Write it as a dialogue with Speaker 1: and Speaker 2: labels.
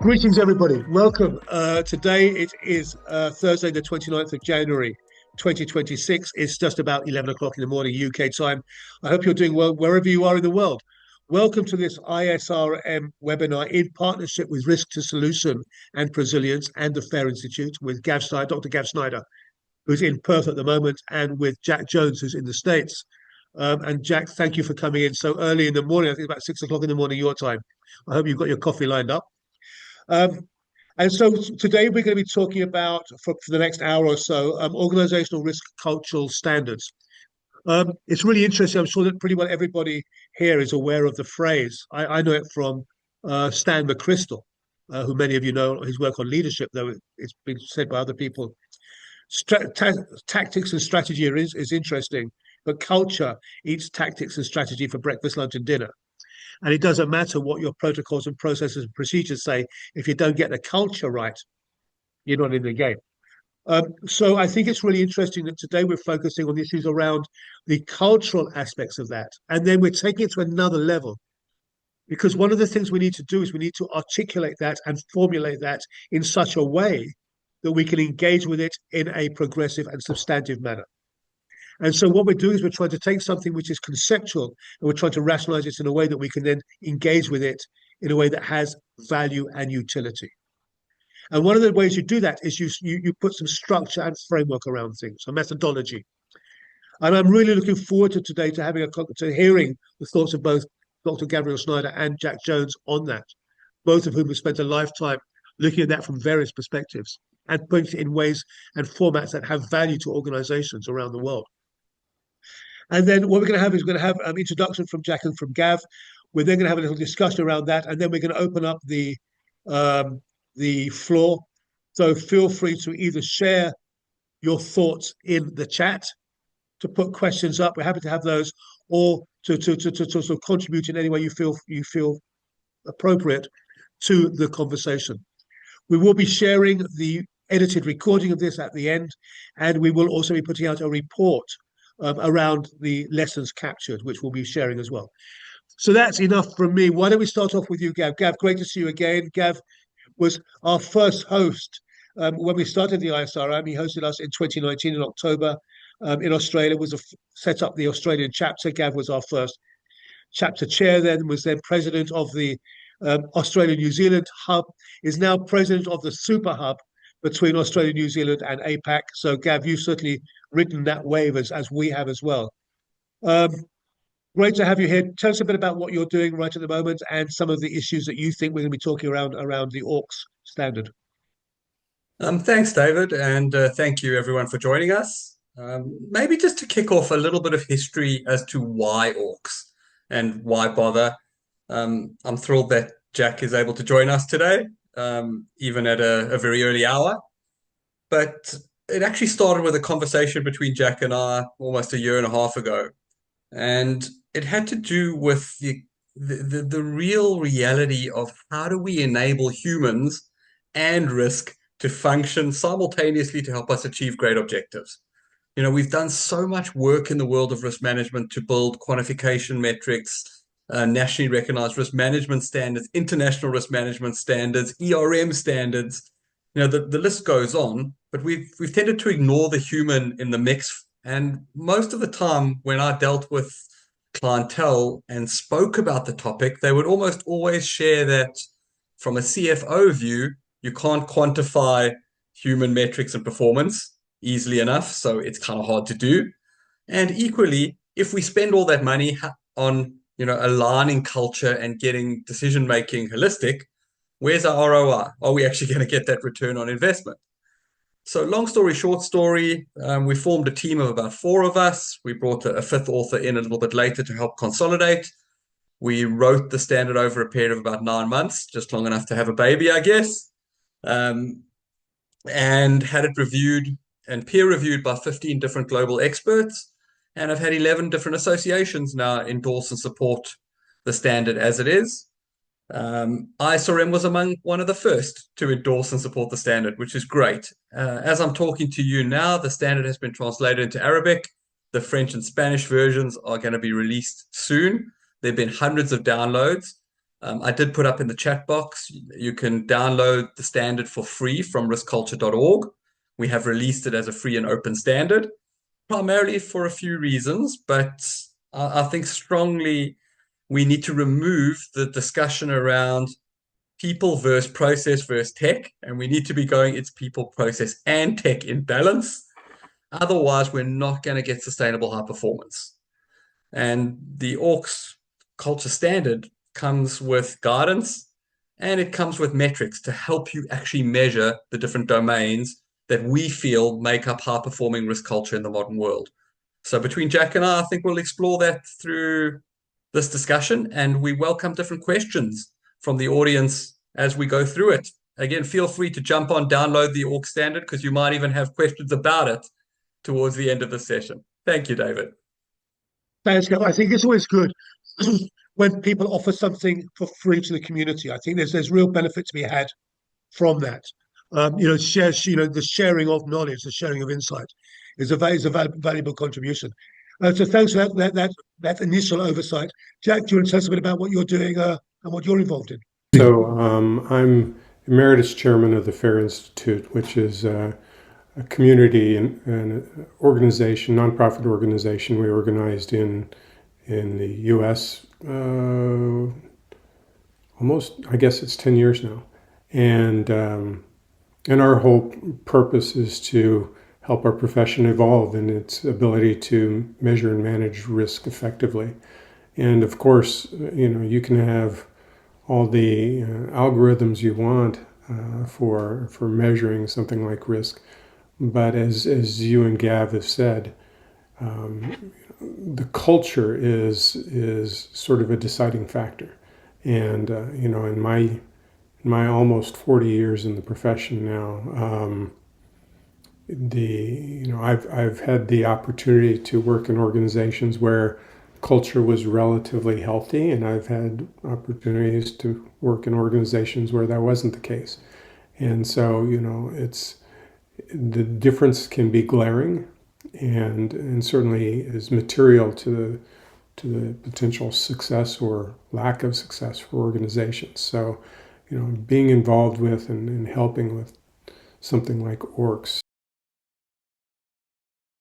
Speaker 1: Greetings, everybody. Welcome. Today it is Thursday, the 29th of January, 2026. It's just about 11 o'clock in the morning, UK time. I hope you're doing well wherever you are in the world. Welcome to this ISRM webinar in partnership with Risk to Solution and Resilience and the FAIR Institute with Dr. Gav Schneider, who's in Perth at the moment, and with Jack Jones, who's in the States. And Jack, thank you for coming in so early in the morning. I think about 6 o'clock in the morning, your time. I hope you've got your coffee lined up. And so today we're going to be talking about, for the next hour or so, organizational risk cultural standards. It's really interesting. I'm sure that pretty well everybody here is aware of the phrase. I know it from Stan McChrystal, who many of you know his work on leadership, though it's been said by other people. Tactics and strategy is interesting, but culture eats tactics and strategy for breakfast, lunch, and dinner. And it doesn't matter what your protocols and processes and procedures say. If you don't get the culture right, you're not in the game. So I think it's really interesting that today we're focusing on issues around the cultural aspects of that. And then we're taking it to another level. Because one of the things we need to do is we need to articulate that and formulate that in such a way that we can engage with it in a progressive and substantive manner. And so what we're doing is we're trying to take something which is conceptual and we're trying to rationalize it in a way that we can then engage with it in a way that has value and utility. And one of the ways you do that is you put some structure and framework around things, a methodology. And I'm really looking forward to today to hearing the thoughts of both Dr. Gabriel Schneider and Jack Jones on that, both of whom have spent a lifetime looking at that from various perspectives and putting it in ways and formats that have value to organizations around the world. And then what we're going to have is we're going to have an introduction from Jack and from Gav. We're then going to have a little discussion around that, and then we're going to open up the floor. So feel free to either share your thoughts in the chat, to put questions up. We're happy to have those, or to sort of contribute in any way you feel appropriate to the conversation. We will be sharing the edited recording of this at the end, and we will also be putting out a report around the lessons captured, which we'll be sharing as well. So that's enough from me. Why don't we start off with you, Gav? Gav, great to see you again. Gav was our first host when we started the ISRM. He hosted us in 2019 in October in Australia, set up the Australian chapter. Gav was our first chapter chair then, was then president of the Australia-New Zealand hub, is now president of the super hub between Australia, New Zealand, and APAC. So, Gav, you've certainly ridden that wave as we have as well. Great to have you here. Tell us a bit about what you're doing right at the moment and some of the issues that you think we're going to be talking around the ORCS standard.
Speaker 2: Thanks, David, and thank you everyone for joining us. Maybe just to kick off a little bit of history as to why ORCS and why bother. I'm thrilled that Jack is able to join us today, even at a very early hour. But it actually started with a conversation between Jack and I almost a year and a half ago. And it had to do with the real reality of how do we enable humans and risk to function simultaneously to help us achieve great objectives. You know, we've done so much work in the world of risk management to build quantification metrics, nationally recognized risk management standards, international risk management standards, ERM standards. You know, the list goes on, but we've tended to ignore the human in the mix. And most of the time when I dealt with clientele and spoke about the topic, they would almost always share that from a CFO view, you can't quantify human metrics and performance easily enough, so it's kind of hard to do. And equally, if we spend all that money on, you know, aligning culture and getting decision making holistic, where's our ROI? Are we actually going to get that return on investment? So long story, short story, we formed a team of about 4 of us. We brought a 5th author in a little bit later to help consolidate. We wrote the standard over a period of about 9 months, just long enough to have a baby, I guess, and had it reviewed and peer reviewed by 15 different global experts. And I've had 11 different associations now endorse and support the standard as it is. ISRM was among one of the first to endorse and support the standard, which is great. As I'm talking to you now, the standard has been translated into Arabic. The French and Spanish versions are going to be released soon. There have been hundreds of downloads. I did put up in the chat box, you can download the standard for free from riskculture.org. We have released it as a free and open standard, primarily for a few reasons, but I think strongly we need to remove the discussion around people versus process versus tech, and we need to be going, it's people, process, and tech in balance. Otherwise, we're not going to get sustainable high performance. And the ORCS culture standard comes with guidance and it comes with metrics to help you actually measure the different domains that we feel make up high performing risk culture in the modern world. So between Jack and I think we'll explore that through this discussion, and we welcome different questions from the audience as we go through it. Again, feel free to jump on, download the ORCS standard, because you might even have questions about it towards the end of the session. Thank you, David.
Speaker 1: Thanks, Gav. I think it's always good when people offer something for free to the community. I think there's real benefit to be had from that. The sharing of knowledge, the sharing of insight is a valuable contribution. So thanks for that initial oversight. Jack, do you want to tell us a bit about what you're doing and what you're involved in?
Speaker 3: So I'm emeritus chairman of the FAIR Institute, which is a community and organization, nonprofit organization we organized in the U.S. Almost, I guess it's 10 years now, and our whole purpose is to help our profession evolve in its ability to measure and manage risk effectively. And of course, you can have all the algorithms you want for measuring something like risk. But as you and Gav have said, the culture is sort of a deciding factor. And in my almost 40 years in the profession now, I've had the opportunity to work in organizations where culture was relatively healthy, and I've had opportunities to work in organizations where that wasn't the case. And so, it's the difference can be glaring, and certainly is material to the potential success or lack of success for organizations. So, being involved with and helping with something like ORCS